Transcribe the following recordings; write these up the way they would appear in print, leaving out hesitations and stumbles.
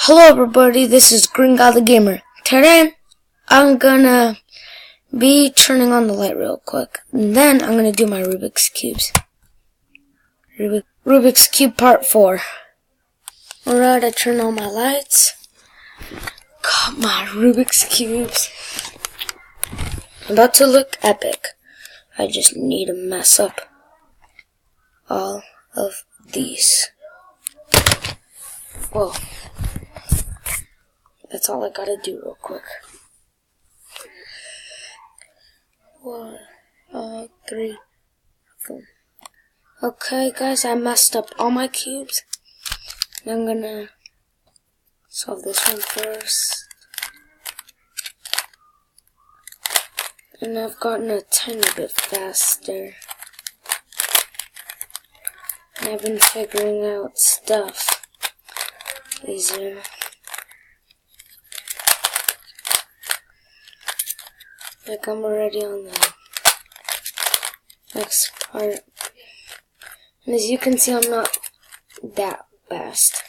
Hello everybody, this is Green God the Gamer. Today, I'm gonna be turning on the light real quick. And then I'm gonna do my Rubik's Cubes. Rubik's Cube Part 4. Alright, I turned on my lights. Got my Rubik's Cubes. About to look epic. I just need to mess up all of these. Whoa. That's all I gotta do real quick. 1, 3, 4. Okay, guys, I messed up all my cubes. I'm gonna solve this one first. And I've gotten a tiny bit faster. And I've been figuring out stuff easier. Like I'm already on the next part. And as you can see, I'm not that fast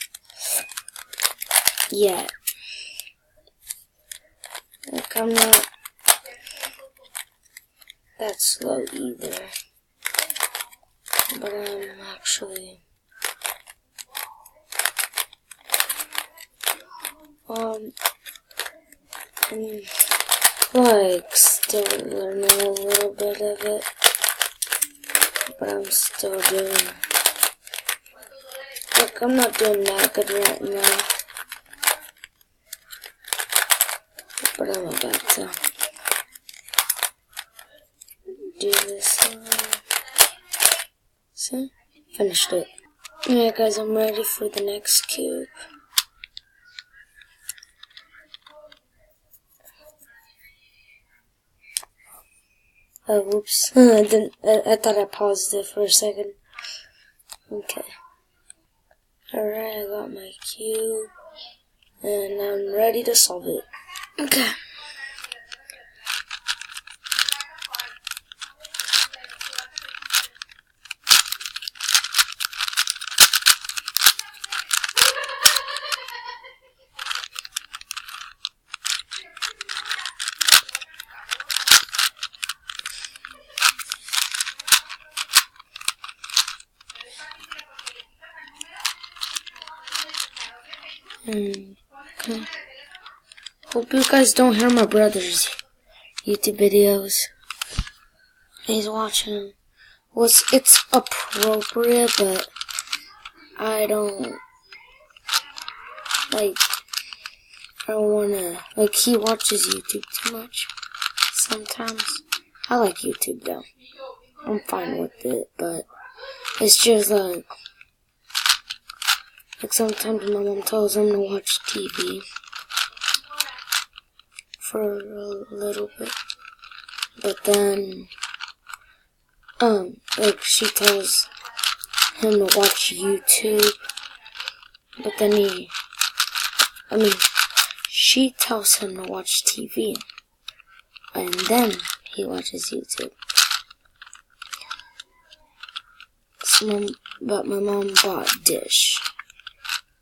yet. Like I'm not that slow either. But I'm actually like still learning a little bit of it, but I'm still doing. Look, I'm not doing that good right now, but I'm about to do this one. See? Finished it. Alright guys, I'm ready for the next cube. Oh, whoops. I thought I paused it for a second. Okay. Alright, I got my cube. And I'm ready to solve it. Okay. Okay. Hope you guys don't hear my brother's YouTube videos. He's watching. Well, it's appropriate, but I don't wanna, he watches YouTube too much sometimes. I like YouTube though. I'm fine with it, but it's just like sometimes my mom tells him to watch TV for a little bit, but then she tells him to watch YouTube, but then she tells him to watch TV, and then he watches YouTube. But my mom bought Dish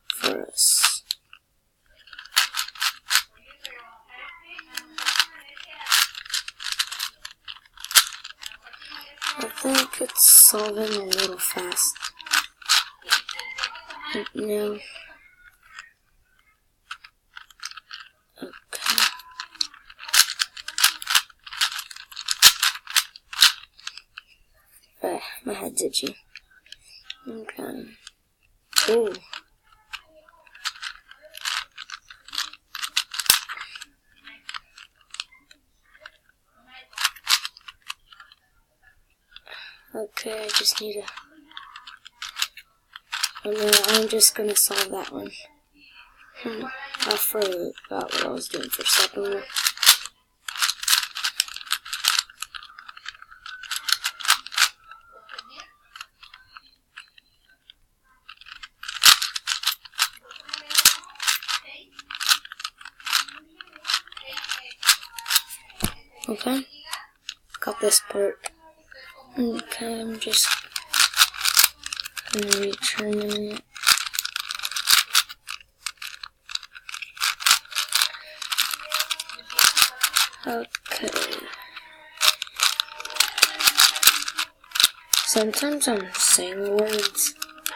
for us. I think it's solving a little fast. No. Okay. My head's itchy. Okay. Ooh. Okay, I just need I'm just gonna solve that one. I forgot what I was doing for a second. Okay, got this part. Okay, I'm just gonna return it. Okay. Sometimes I'm saying words,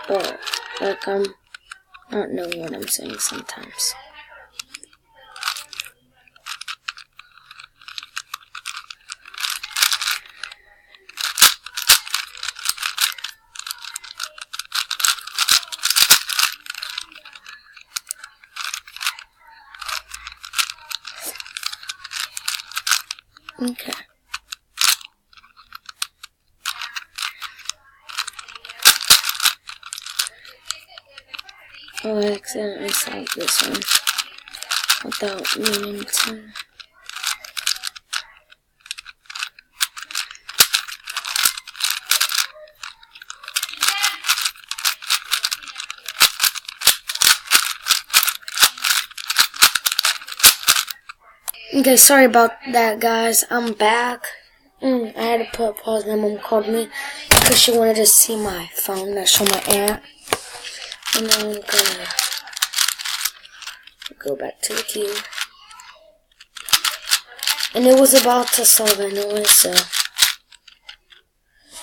but like I'm not knowing what I'm saying sometimes. Okay. Oh, I accidentally solved this one without meaning to. Okay, sorry about that, guys. I'm back. I had to put a pause. My mom called me because she wanted to see my phone. I show my aunt. And then I'm gonna go back to the cube. And it was about to solve anyway, so.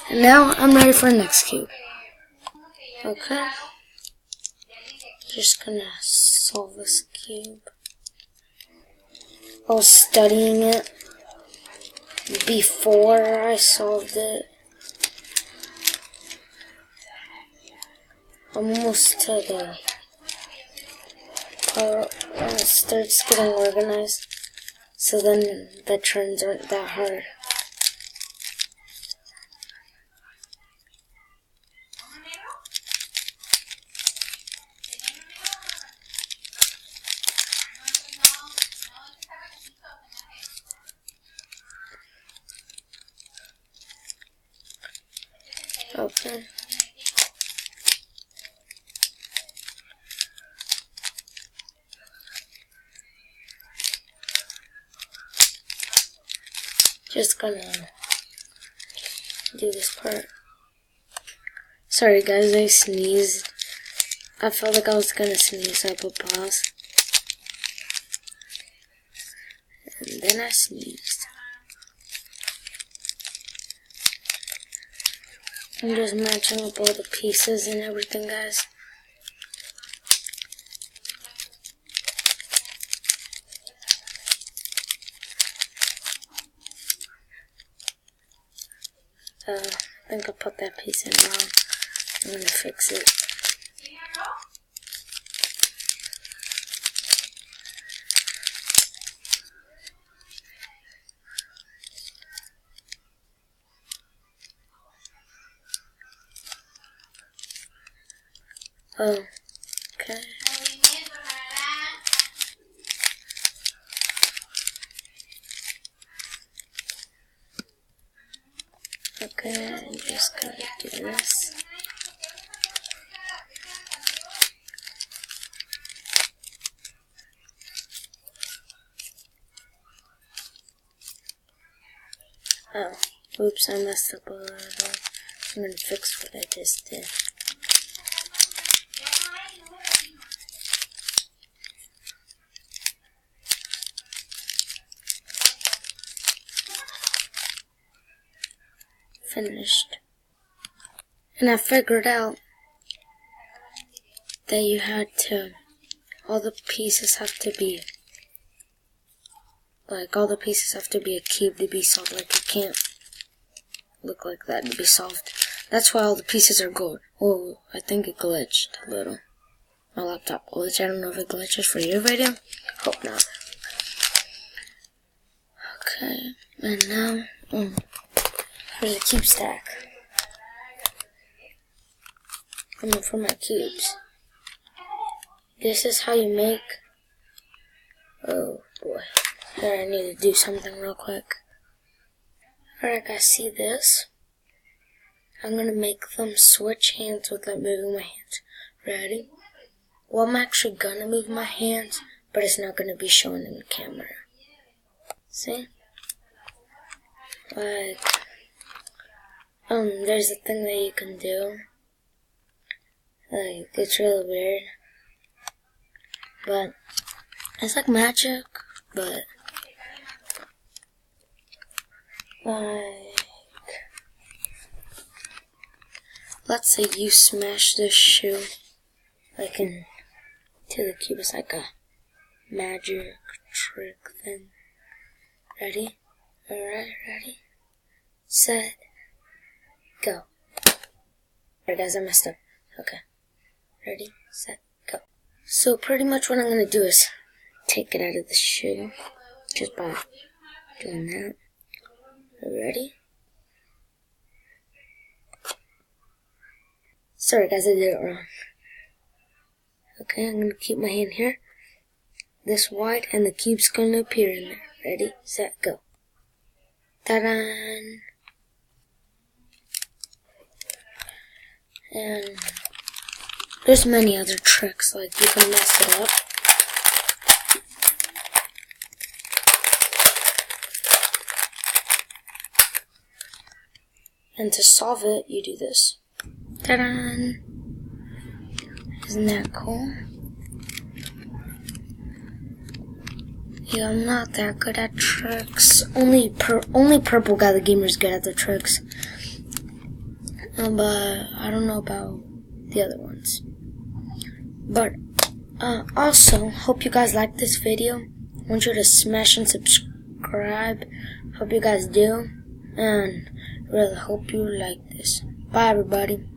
And now I'm ready for the next cube. Okay. Just gonna solve this cube. I was studying it before I solved it. I'm almost to the part when it starts getting organized, so then the turns aren't that hard. Okay. Just gonna do this part. Sorry guys, I sneezed. I felt like I was gonna sneeze, so I put pause. And then I sneezed. I'm just matching up all the pieces and everything, guys. I think I put that piece in wrong. I'm gonna fix it. Oh, okay. Okay, I'm just gonna do this. Oh, oops, I messed up a little. I'm gonna fix what I just did. Finished. And I figured out that you had to, all the pieces have to be, like all the pieces have to be a cube to be solved. Like it can't look like that to be solved. That's why all the pieces are gold. Oh, I think it glitched a little. My laptop glitched. I don't know if it glitches for your video. Hope not. Okay, and now, here's a cube stack. For my cubes. This is how you make. Oh boy. Here, I need to do something real quick. Alright guys, see this? I'm gonna make them switch hands without moving my hands. Ready? Well, I'm actually gonna move my hands, but it's not gonna be shown in the camera. See? Like, there's a thing that you can do. Like, it's really weird. But, it's like magic, but Like, let's say you smash this shoe, like into the cube. It's like a magic trick thing. Ready? Alright, ready? Set. Go. Alright guys, I messed up. Okay. Ready, set, go. So pretty much what I'm going to do is take it out of the shoe. Just by doing that. Ready? Sorry guys, I did it wrong. Okay, I'm going to keep my hand here. This white and the cube's going to appear in there. Ready, set, go. Ta-da! And there's many other tricks, like you can mess it up. And to solve it, you do this. Ta-da! Isn't that cool? Yeah, I'm not that good at tricks. Only Purple Guy the Gamer is good at the tricks. But I don't know about the other ones. But also, hope you guys like this video. I want you to smash and subscribe. Hope you guys do. And really hope you like this. Bye everybody.